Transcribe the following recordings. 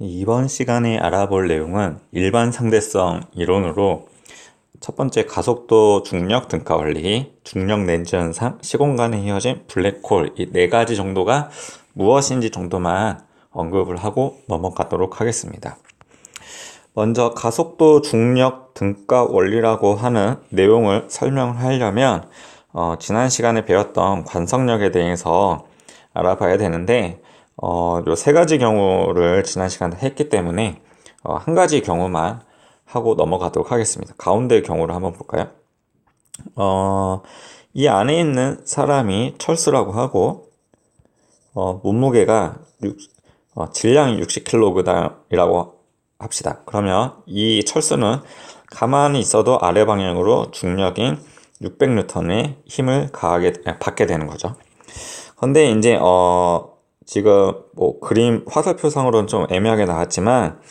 이번 시간에 알아볼 내용은 일반 상대성 이론으로 첫 번째 가속도, 중력, 등가 원리, 중력 렌즈 현상, 시공간에 휘어진 블랙홀 이 네 가지 정도가 무엇인지 정도만 언급을 하고 넘어가도록 하겠습니다. 먼저 가속도, 중력, 등가 원리라고 하는 내용을 설명을 하려면 지난 시간에 배웠던 관성력에 대해서 알아봐야 되는데 요 세 가지 경우를 지난 시간에 했기 때문에 한 가지 경우만 하고 넘어가도록 하겠습니다. 가운데 경우를 한번 볼까요? 이 안에 있는 사람이 철수라고 하고 몸무게가 질량이 60kg이라고 합시다. 그러면 이 철수는 가만히 있어도 아래 방향으로 중력인 600N의 힘을 받게 되는 거죠. 근데 이제 지금 뭐 그림 화살표상으로는 좀 애매하게 나왔지만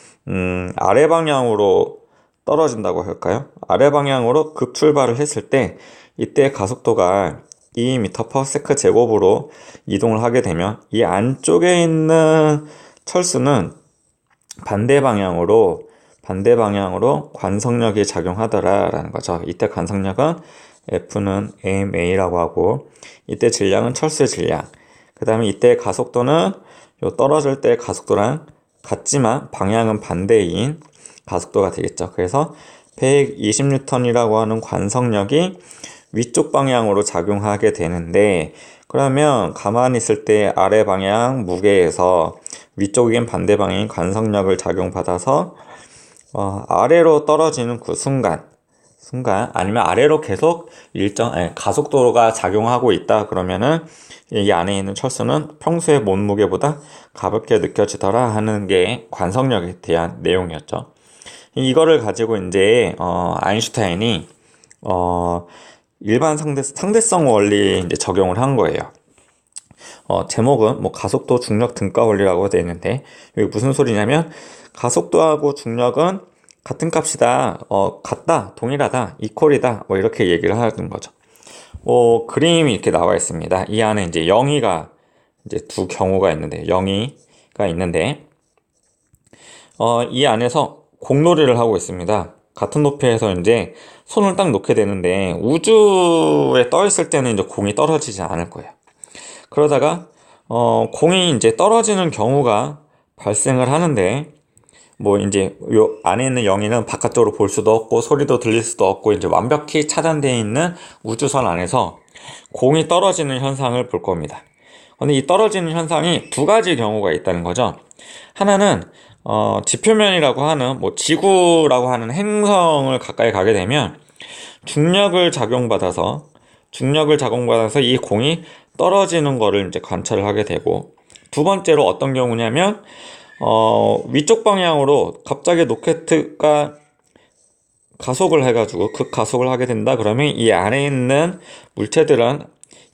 아래 방향으로 떨어진다고 할까요? 아래 방향으로 급출발을 했을 때 이때 가속도가 2m/s 제곱으로 이동을 하게 되면 이 안쪽에 있는 철수는 반대 방향으로 관성력이 작용하더라라는 거죠. 이때 관성력은 F는 AMA라고 하고 이때 질량은 철수의 질량. 그 다음에 이때 가속도는 요 떨어질 때 가속도랑 같지만 방향은 반대인 가속도가 되겠죠. 그래서 120N이라고 하는 관성력이 위쪽 방향으로 작용하게 되는데, 그러면 가만히 있을 때 아래 방향 무게에서 위쪽인 반대 방향인 관성력을 작용받아서 아래로 떨어지는 그 순간 아니면 아래로 계속 가속도가 작용하고 있다 그러면은 이 안에 있는 철수는 평소의 몸무게보다 가볍게 느껴지더라 하는 게 관성력에 대한 내용이었죠. 이거를 가지고 이제 아인슈타인이 일반 상대성 원리 이제 적용을 한 거예요. 제목은 뭐 가속도, 중력, 등가 원리라고 되어 있는데 이게 무슨 소리냐면 가속도하고 중력은 같은 값이다, 같다, 동일하다, 이퀄이다, 뭐 이렇게 얘기를 하는 거죠. 그림이 이렇게 나와 있습니다. 이 안에 이제 영희가 이제 두 경우가 있는데, 영희가 있는데, 이 안에서 공놀이를 하고 있습니다. 같은 높이에서 이제 손을 딱 놓게 되는데, 우주에 떠 있을 때는 이제 공이 떨어지지 않을 거예요. 그러다가, 공이 이제 떨어지는 경우가 발생을 하는데, 뭐 이제 요 안에 있는 영희는 바깥쪽으로 볼 수도 없고 소리도 들릴 수도 없고 이제 완벽히 차단되어 있는 우주선 안에서 공이 떨어지는 현상을 볼 겁니다. 근데 이 떨어지는 현상이 두 가지 경우가 있다는 거죠. 하나는 지표면이라고 하는 뭐 지구라고 하는 행성을 가까이 가게 되면 중력을 작용받아서 이 공이 떨어지는 거를 이제 관찰을 하게 되고, 두 번째로 어떤 경우냐면 위쪽 방향으로 갑자기 로켓가 가속을 해가지고 급가속을 하게 된다 그러면 이 안에 있는 물체들은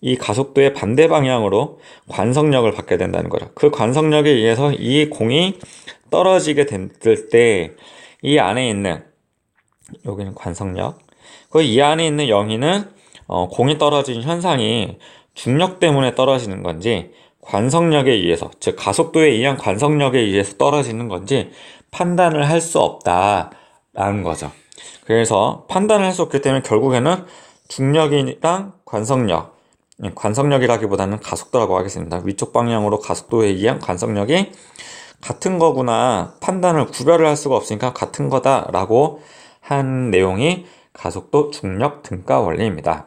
이 가속도의 반대 방향으로 관성력을 받게 된다는 거죠. 그 관성력에 의해서 이 공이 떨어지게 됐을 때 이 안에 있는, 여기는 관성력, 이 안에 있는 영희는 공이 떨어진 현상이 중력 때문에 떨어지는 건지 관성력에 의해서, 즉 가속도에 의한 관성력에 의해서 떨어지는 건지 판단을 할 수 없다라는 거죠. 그래서 판단을 할 수 없기 때문에 결국에는 중력이랑 관성력이라기보다는 가속도라고 하겠습니다. 위쪽 방향으로 가속도에 의한 관성력이 같은 거구나, 판단을 구별을 할 수가 없으니까 같은 거다라고 한 내용이 가속도, 중력, 등가 원리입니다.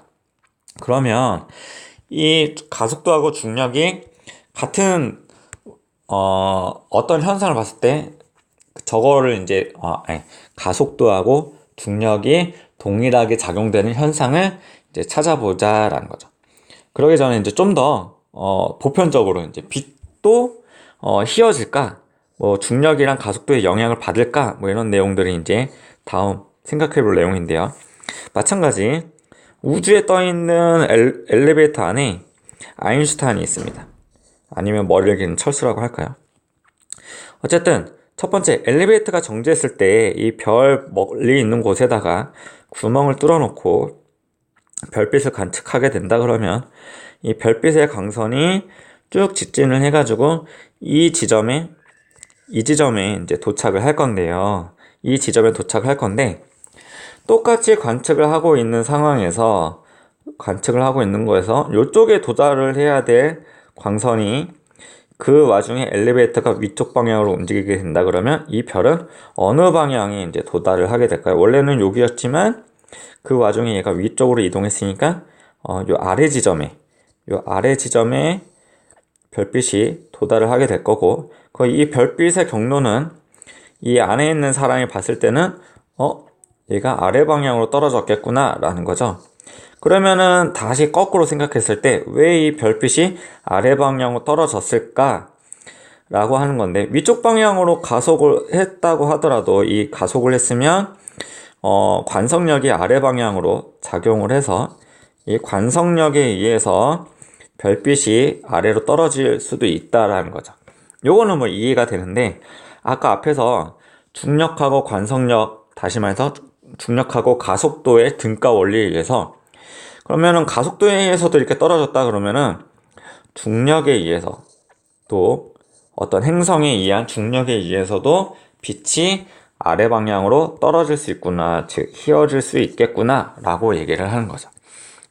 그러면 이 가속도하고 중력이 같은 어떤 현상을 봤을 때 저거를 이제 가속도하고 중력이 동일하게 작용되는 현상을 이제 찾아보자라는 거죠. 그러기 전에 이제 좀 더 보편적으로 이제 빛도 휘어질까, 뭐 중력이랑 가속도의 영향을 받을까, 뭐 이런 내용들이 이제 다음 생각해볼 내용인데요. 마찬가지 우주에 떠 있는 엘리베이터 안에 아인슈타인이 있습니다. 아니면 머리를 기는 철수라고 할까요? 어쨌든 첫 번째, 엘리베이터가 정지했을 때 이 별 멀리 있는 곳에다가 구멍을 뚫어놓고 별빛을 관측하게 된다 그러면 이 별빛의 광선이 쭉 직진을 해가지고 이 지점에 이 지점에 이제 도착을 할 건데요. 이 지점에 도착을 할 건데 똑같이 관측을 하고 있는 상황에서 관측을 하고 있는 거에서 이쪽에 도달을 해야 될 광선이 그 와중에 엘리베이터가 위쪽 방향으로 움직이게 된다 그러면 이 별은 어느 방향에 이제 도달을 하게 될까요? 원래는 여기였지만 그 와중에 얘가 위쪽으로 이동했으니까 요 아래 지점에 별빛이 도달을 하게 될 거고 이 별빛의 경로는 이 안에 있는 사람이 봤을 때는 얘가 아래 방향으로 떨어졌겠구나 라는 거죠. 그러면은 다시 거꾸로 생각했을 때 왜 이 별빛이 아래 방향으로 떨어졌을까 라고 하는 건데 위쪽 방향으로 가속을 했다고 하더라도 이 가속을 했으면 관성력이 아래 방향으로 작용을 해서 이 관성력에 의해서 별빛이 아래로 떨어질 수도 있다라는 거죠. 요거는 뭐 이해가 되는데 아까 앞에서 중력하고 관성력, 다시 말해서 중력하고 가속도의 등가 원리에 의해서 그러면은 가속도에 의해서도 이렇게 떨어졌다 그러면은 중력에 의해서 또 어떤 행성에 의한 중력에 의해서도 빛이 아래 방향으로 떨어질 수 있구나, 즉 휘어질 수 있겠구나 라고 얘기를 하는 거죠.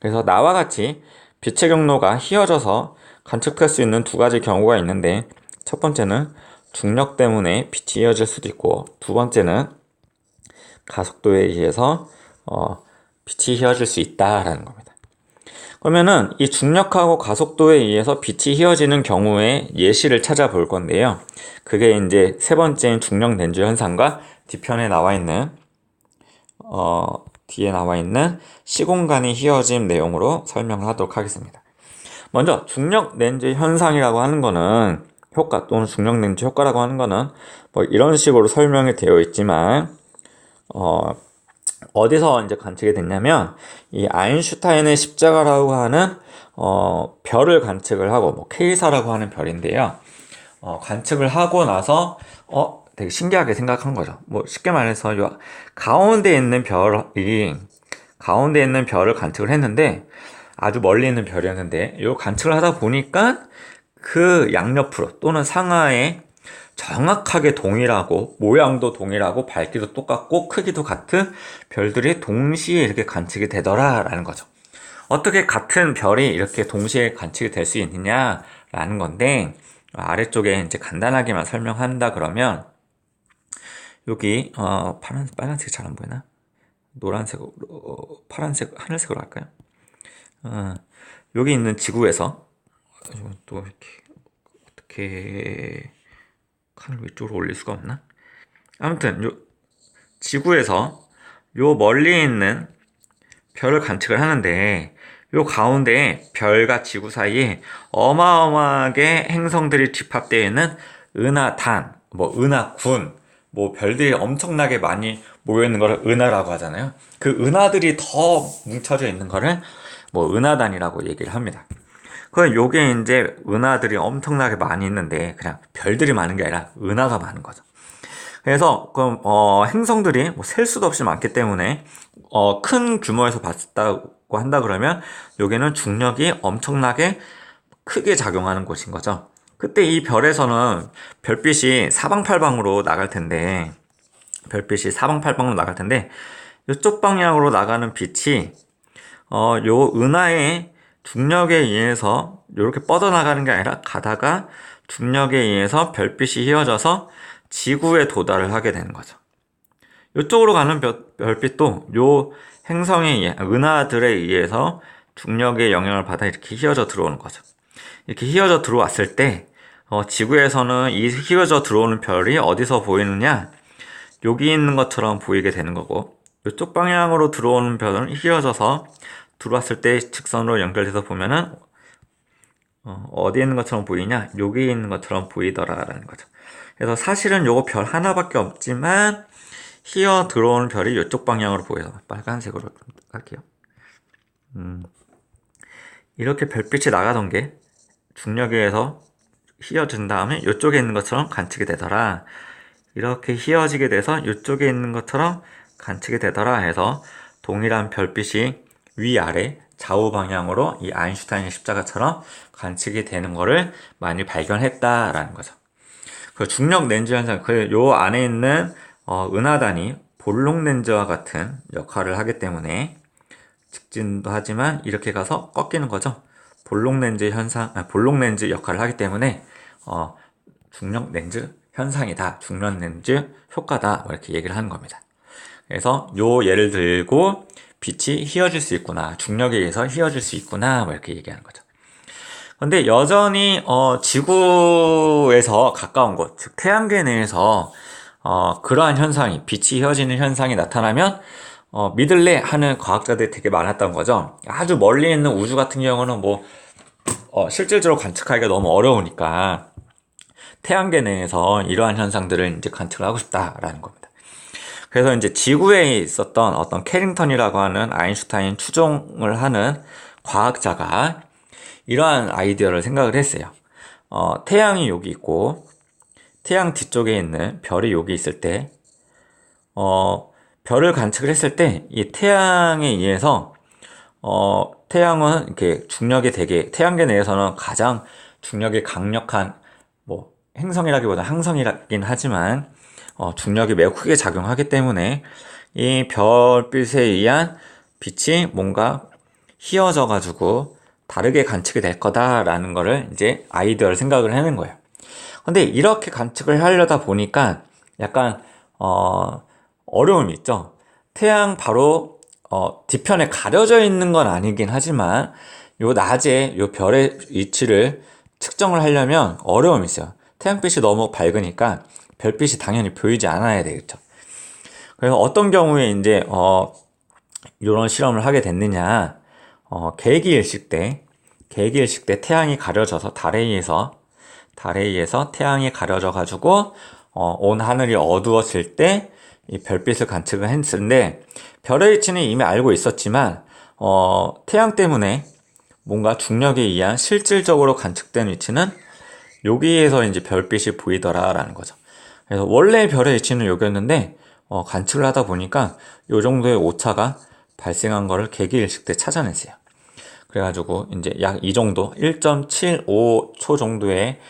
그래서 나와 같이 빛의 경로가 휘어져서 관측할 수 있는 두 가지 경우가 있는데 첫 번째는 중력 때문에 빛이 휘어질 수도 있고 두 번째는 가속도에 의해서 빛이 휘어질 수 있다라는 겁니다. 그러면은 이 중력하고 가속도에 의해서 빛이 휘어지는 경우의 예시를 찾아볼 건데요. 그게 이제 세 번째인 중력 렌즈 현상과 뒤편에 나와 있는 뒤에 나와 있는 시공간이 휘어짐 내용으로 설명을 하도록 하겠습니다. 먼저 중력 렌즈 현상이라고 하는 거는 효과 또는 중력 렌즈 효과라고 하는 거는 뭐 이런 식으로 설명이 되어 있지만 어디서 이제 관측이 됐냐면 이 아인슈타인의 십자가라고 하는 별을 관측을 하고 뭐 K사라고 하는 별인데요. 관측을 하고 나서 되게 신기하게 생각한 거죠. 뭐 쉽게 말해서 요 가운데 있는 별을 관측을 했는데 아주 멀리 있는 별이었는데 요 관측을 하다 보니까 그 양옆으로 또는 상하에 정확하게 동일하고 모양도 동일하고 밝기도 똑같고 크기도 같은 별들이 동시에 이렇게 관측이 되더라라는 거죠. 어떻게 같은 별이 이렇게 동시에 관측이 될 수 있느냐라는 건데 아래쪽에 이제 간단하게만 설명한다 그러면 여기 빨간색이 잘 안 보이나? 노란색으로 파란색 하늘색으로 할까요? 여기 있는 지구에서 또 이렇게 어떻게 칸을 위쪽으로 올릴 수가 없나? 아무튼 요 지구에서 요 멀리 있는 별을 관측을 하는데 요 가운데 별과 지구 사이에 어마어마하게 행성들이 집합되어 있는 은하단, 뭐 은하군, 뭐 별들이 엄청나게 많이 모여 있는 거를 은하라고 하잖아요. 그 은하들이 더 뭉쳐져 있는 거를 뭐 은하단이라고 얘기를 합니다. 그럼 요게 이제 은하들이 엄청나게 많이 있는데 그냥 별들이 많은 게 아니라 은하가 많은 거죠. 그래서 그럼 행성들이 뭐 셀 수도 없이 많기 때문에 큰 규모에서 봤다고 한다 그러면 여기는 중력이 엄청나게 크게 작용하는 곳인 거죠. 그때 이 별에서는 별빛이 사방팔방으로 나갈 텐데 이쪽 방향으로 나가는 빛이 요 은하의 중력에 의해서 이렇게 뻗어나가는 게 아니라 가다가 중력에 의해서 별빛이 휘어져서 지구에 도달을 하게 되는 거죠. 이쪽으로 가는 별빛도 요 은하들에 의해서 중력의 영향을 받아 이렇게 휘어져 들어오는 거죠. 이렇게 휘어져 들어왔을 때 지구에서는 이 휘어져 들어오는 별이 어디서 보이느냐? 여기 있는 것처럼 보이게 되는 거고 이쪽 방향으로 들어오는 별은 휘어져서 들어왔을 때 직선으로 연결돼서 보면은 어디에 있는 것처럼 보이냐? 여기 있는 것처럼 보이더라라는 거죠. 그래서 사실은 요거 별 하나밖에 없지만 휘어 들어오는 별이 이쪽 방향으로 보여서 빨간색으로 할게요. 이렇게 별빛이 나가던 게 중력에 의해서 휘어진 다음에 이쪽에 있는 것처럼 관측이 되더라. 이렇게 휘어지게 돼서 이쪽에 있는 것처럼 관측이 되더라 해서 동일한 별빛이 위아래 좌우 방향으로 이 아인슈타인의 십자가처럼 관측이 되는 거를 많이 발견했다라는 거죠. 그 중력 렌즈 현상, 요 안에 있는 은하단이 볼록 렌즈와 같은 역할을 하기 때문에 직진도 하지만 이렇게 가서 꺾이는 거죠. 볼록 렌즈 현상, 볼록 렌즈 역할을 하기 때문에 중력 렌즈 현상이다, 중력 렌즈 효과다, 뭐 이렇게 얘기를 하는 겁니다. 그래서 요 예를 들고 빛이 휘어질 수 있구나, 중력에 의해서 휘어질 수 있구나, 뭐 이렇게 얘기하는 거죠. 근데 여전히 지구에서 가까운 곳, 즉 태양계 내에서 그러한 현상이, 빛이 휘어지는 현상이 나타나면 믿을래 하는 과학자들이 되게 많았던 거죠. 아주 멀리 있는 우주 같은 경우는 뭐 실질적으로 관측하기가 너무 어려우니까 태양계 내에서 이러한 현상들을 이제 관측을 하고 싶다라는 겁니다. 그래서 이제 지구에 있었던 어떤 캐링턴이라고 하는 아인슈타인 추종을 하는 과학자가 이러한 아이디어를 생각을 했어요. 태양이 여기 있고 태양 뒤쪽에 있는 별이 여기 있을 때 별을 관측을 했을 때 이 태양에 의해서 태양은 이렇게 중력이 되게, 태양계 내에서는 가장 중력이 강력한 뭐 행성이라기보다 항성이긴 하지만 중력이 매우 크게 작용하기 때문에 이 별빛에 의한 빛이 뭔가 휘어져 가지고 다르게 관측이 될 거다라는 거를 이제 아이디어를 생각을 해낸 거예요. 근데 이렇게 관측을 하려다 보니까 약간 어려움이 있죠. 태양 바로 뒤편에 가려져 있는 건 아니긴 하지만 요 낮에 요 별의 위치를 측정을 하려면 어려움이 있어요. 태양빛이 너무 밝으니까 별빛이 당연히 보이지 않아야 되겠죠. 그래서 어떤 경우에 이제 이런 실험을 하게 됐느냐, 개기일식 때 태양이 가려져서 달에 의해서 태양이 가려져 가지고 온 하늘이 어두워질 때 이 별빛을 관측을 했는데, 별의 위치는 이미 알고 있었지만 태양 때문에 뭔가 중력에 의한 실질적으로 관측된 위치는 여기에서 이제 별빛이 보이더라라는 거죠. 그래서 원래 별의 위치는 여기였는데 관측을 하다 보니까 요 정도의 오차가 발생한 거를 개기일식 때 찾아냈어요. 그래가지고 이제 약 이 정도 1.75초 정도의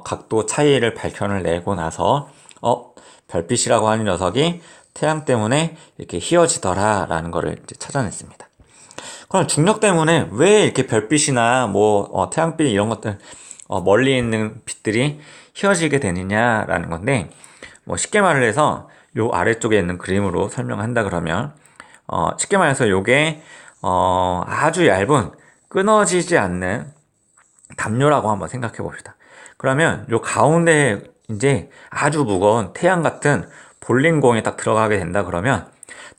각도 차이를 발견을 내고 나서 별빛이라고 하는 녀석이 태양 때문에 이렇게 휘어지더라라는 거를 이제 찾아냈습니다. 그럼 중력 때문에 왜 이렇게 별빛이나 뭐 태양빛 이런 것들 멀리 있는 빛들이 휘어지게 되느냐라는 건데, 뭐 쉽게 말을 해서 요 아래쪽에 있는 그림으로 설명한다 그러면 쉽게 말해서 요게 아주 얇은 끊어지지 않는 담요라고 한번 생각해 봅시다. 그러면 요 가운데 이제 아주 무거운 태양 같은 볼링공이 딱 들어가게 된다 그러면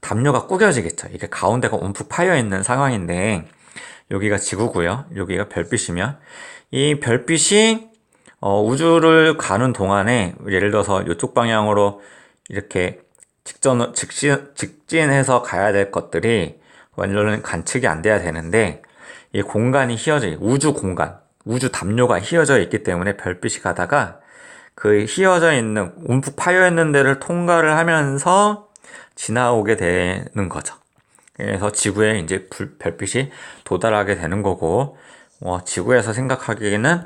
담요가 구겨지겠죠. 이게 가운데가 움푹 파여 있는 상황인데, 여기가 지구고요, 여기가 별빛이면 이 별빛이 우주를 가는 동안에 예를 들어서 이쪽 방향으로 이렇게 직진해서 가야 될 것들이 완전히 관측이 안 돼야 되는데, 이 공간이 우주 담요가 휘어져 있기 때문에 별빛이 가다가 그 휘어져 있는, 움푹 파여 있는 데를 통과를 하면서 지나오게 되는 거죠. 그래서 지구에 이제 별빛이 도달하게 되는 거고, 지구에서 생각하기에는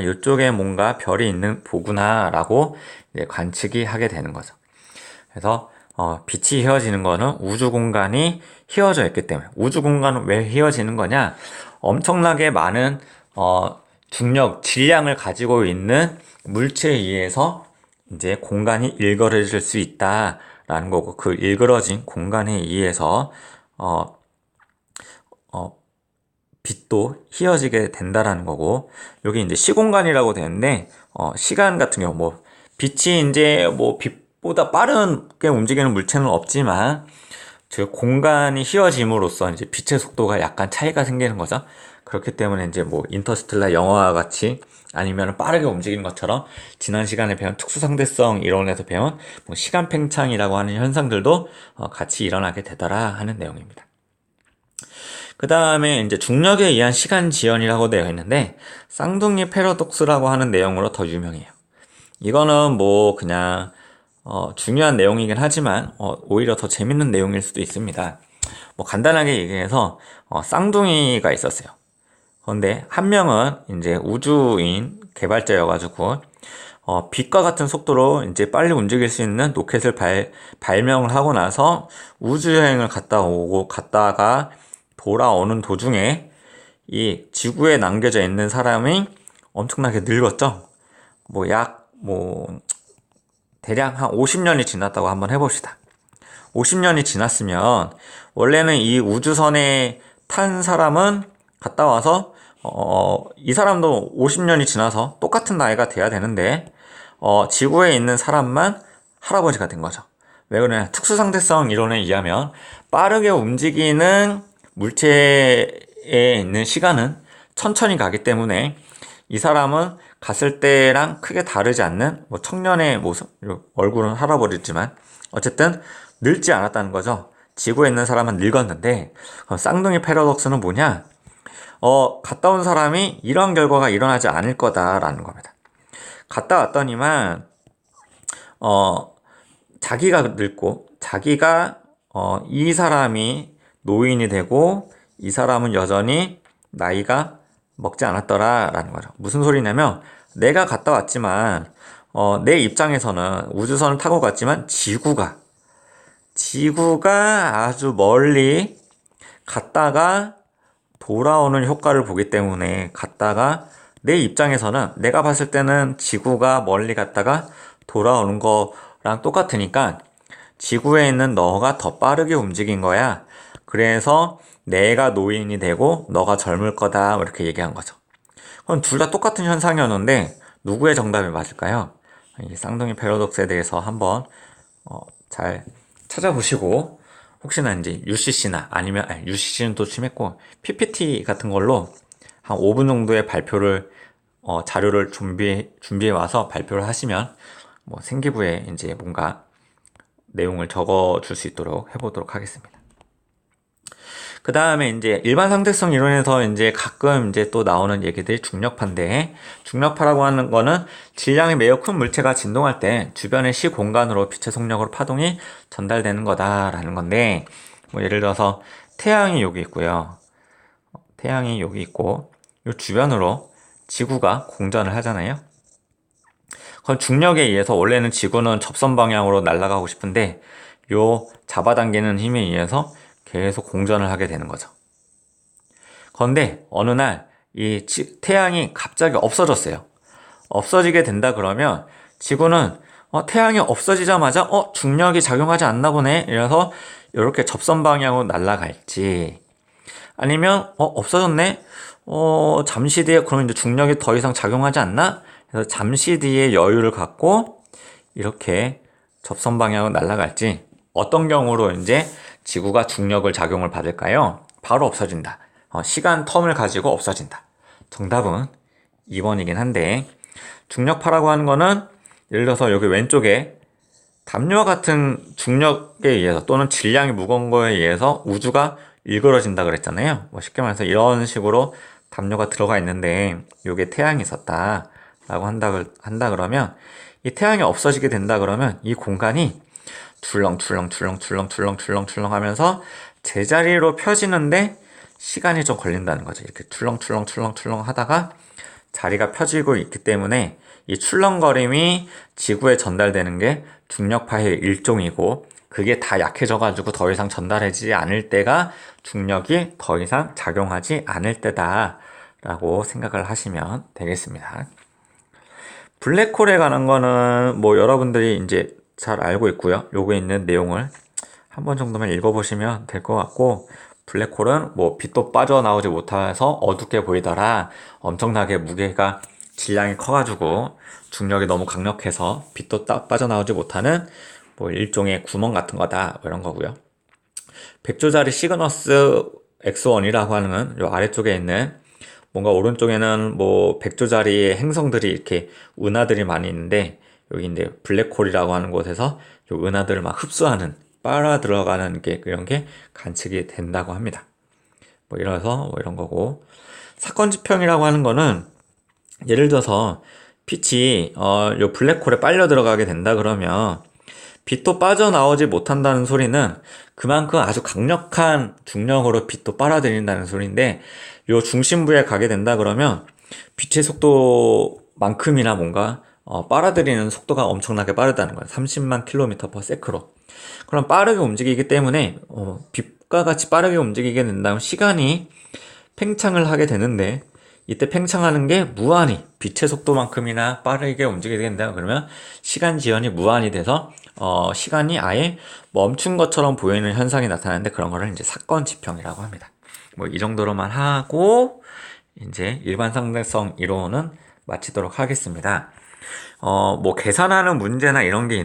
이쪽에 뭔가 별이 있는 보구나라고 이제 관측이 하게 되는 거죠. 그래서 빛이 휘어지는 거는 우주 공간이 휘어져 있기 때문에. 우주 공간은 왜 휘어지는 거냐? 엄청나게 많은 중력, 질량을 가지고 있는 물체에 의해서 이제 공간이 일그러질 수 있다라는 거고, 그 일그러진 공간에 의해서 빛도 휘어지게 된다라는 거고, 여기 이제 시공간이라고 되는데, 시간 같은 경우 뭐 빛이 이제 뭐 빛보다 빠르게 움직이는 물체는 없지만, 즉 공간이 휘어짐으로써 이제 빛의 속도가 약간 차이가 생기는 거죠. 그렇기 때문에 이제 뭐 인터스텔라 영화와 같이, 아니면 빠르게 움직이는 것처럼 지난 시간에 배운 특수상대성 이론에서 배운 뭐 시간 팽창이라고 하는 현상들도 같이 일어나게 되더라 하는 내용입니다. 그 다음에 이제 중력에 의한 시간 지연이라고 되어 있는데, 쌍둥이 패러독스라고 하는 내용으로 더 유명해요. 이거는 뭐 그냥 중요한 내용이긴 하지만 오히려 더 재밌는 내용일 수도 있습니다. 뭐 간단하게 얘기해서 쌍둥이가 있었어요. 그런데 한 명은 이제 우주인 개발자여가지고 빛과 같은 속도로 이제 빨리 움직일 수 있는 로켓을 발명을 하고 나서 우주여행을 갔다가 돌아오는 도중에 이 지구에 남겨져 있는 사람이 엄청나게 늙었죠. 대략 한 50년이 지났다고 한번 해봅시다. 50년이 지났으면 원래는 이 우주선에 탄 사람은 갔다 와서 이 사람도 50년이 지나서 똑같은 나이가 돼야 되는데 지구에 있는 사람만 할아버지가 된 거죠. 왜 그러냐? 특수상대성 이론에 의하면 빠르게 움직이는 물체에 있는 시간은 천천히 가기 때문에 이 사람은 갔을 때랑 크게 다르지 않는 청년의 모습, 얼굴은 할아버지지만 어쨌든 늙지 않았다는 거죠. 지구에 있는 사람은 늙었는데 쌍둥이 패러독스는 뭐냐? 갔다 온 사람이 이런 결과가 일어나지 않을 거다라는 겁니다. 갔다 왔더니만 자기가 늙고 자기가 이 사람이 노인이 되고 이 사람은 여전히 나이가 먹지 않았더라라는 거죠. 무슨 소리냐면 내가 갔다 왔지만 내 입장에서는 우주선을 타고 갔지만 지구가 아주 멀리 갔다가 돌아오는 효과를 보기 때문에 갔다가 내 입장에서는 내가 봤을 때는 지구가 멀리 갔다가 돌아오는 거랑 똑같으니까 지구에 있는 너가 더 빠르게 움직인 거야. 그래서 내가 노인이 되고 너가 젊을 거다 이렇게 얘기한 거죠. 그럼 둘 다 똑같은 현상이었는데 누구의 정답이 맞을까요? 이 쌍둥이 패러독스에 대해서 한번 잘 찾아보시고 혹시나 이제 UCC나 아니면 UCC는 또 심했고 PPT 같은 걸로 한 5분 정도의 발표를 자료를 준비해 와서 발표를 하시면 생기부에 이제 뭔가 내용을 적어 줄 수 있도록 해보도록 하겠습니다. 그 다음에 이제 일반 상대성 이론에서 이제 가끔 이제 또 나오는 얘기들이 중력파인데, 중력파라고 하는 거는 질량이 매우 큰 물체가 진동할 때 주변의 시공간으로 빛의 속력으로 파동이 전달되는 거다라는 건데, 예를 들어서 태양이 여기 있고요. 태양이 여기 있고, 이 주변으로 지구가 공전을 하잖아요. 그럼 중력에 의해서 원래는 지구는 접선 방향으로 날아가고 싶은데, 요 잡아당기는 힘에 의해서 계속 공전을 하게 되는 거죠. 그런데 어느 날 이 태양이 갑자기 없어졌어요. 없어지게 된다 그러면 지구는 태양이 없어지자마자 중력이 작용하지 않나 보네 이래서 이렇게 접선 방향으로 날아갈지, 아니면 없어졌네 잠시 뒤에 그럼 이제 중력이 더 이상 작용하지 않나, 그래서 잠시 뒤에 여유를 갖고 이렇게 접선 방향으로 날아갈지, 어떤 경우로 이제 지구가 중력을 작용을 받을까요? 바로 없어진다. 시간 텀을 가지고 없어진다. 정답은 2번이긴 한데, 중력파라고 하는 거는 예를 들어서 여기 왼쪽에 담요와 같은 중력에 의해서 또는 질량이 무거운 거에 의해서 우주가 일그러진다 그랬잖아요. 쉽게 말해서 이런 식으로 담요가 들어가 있는데 이게 태양이 있었다 라고 한다 그러면, 이 태양이 없어지게 된다 그러면 이 공간이 출렁출렁 하면서 제자리로 펴지는데 시간이 좀 걸린다는 거죠. 이렇게 출렁출렁 하다가 자리가 펴지고 있기 때문에 이 출렁거림이 지구에 전달되는 게 중력파의 일종이고, 그게 다 약해져가지고 더 이상 전달하지 않을 때가 중력이 더 이상 작용하지 않을 때다 라고 생각을 하시면 되겠습니다. 블랙홀에 관한 거는 여러분들이 이제 잘 알고 있고요. 요거에 있는 내용을 한 번 정도만 읽어보시면 될 것 같고, 블랙홀은 빛도 빠져나오지 못해서 어둡게 보이더라, 엄청나게 무게가 질량이 커가지고 중력이 너무 강력해서 빛도 빠져나오지 못하는 일종의 구멍 같은 거다 이런 거고요. 백조자리 시그너스 X1이라고 하는 요 아래쪽에 있는, 뭔가 오른쪽에는 백조자리의 행성들이 이렇게 은하들이 많이 있는데, 여기 이제 블랙홀이라고 하는 곳에서 요 은하들을 막 흡수하는, 빨아 들어가는 이런 게 관측이 된다고 합니다. 이런 거고, 사건 지평이라고 하는 거는 예를 들어서 빛이 요 블랙홀에 빨려 들어가게 된다 그러면 빛도 빠져나오지 못한다는 소리는 그만큼 아주 강력한 중력으로 빛도 빨아들인다는 소리인데, 요 중심부에 가게 된다 그러면 빛의 속도만큼이나 뭔가 빨아들이는 속도가 엄청나게 빠르다는 거예요. 30만 km/s로. 그럼 빠르게 움직이기 때문에 빛과 같이 빠르게 움직이게 된다면 시간이 팽창을 하게 되는데, 이때 팽창하는 게 무한히 빛의 속도만큼이나 빠르게 움직이게 된다. 그러면 시간 지연이 무한이 돼서 시간이 아예 멈춘 것처럼 보이는 현상이 나타나는데, 그런 거를 이제 사건 지평이라고 합니다. 뭐 이 정도로만 하고 이제 일반 상대성 이론은 마치도록 하겠습니다. 뭐 계산하는 문제나 이런 게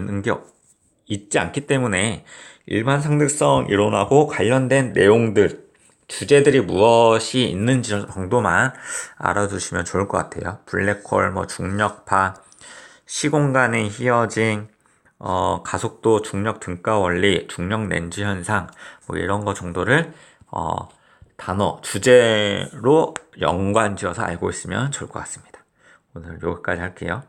있지 않기 때문에 일반 상대성 이론하고 관련된 내용들, 주제들이 무엇이 있는지 정도만 알아두시면 좋을 것 같아요. 블랙홀, 뭐 중력파, 시공간의 히어징, 가속도, 중력 등가 원리, 중력 렌즈 현상, 뭐 이런 거 정도를 단어, 주제로 연관지어서 알고 있으면 좋을 것 같습니다. 오늘 여기까지 할게요.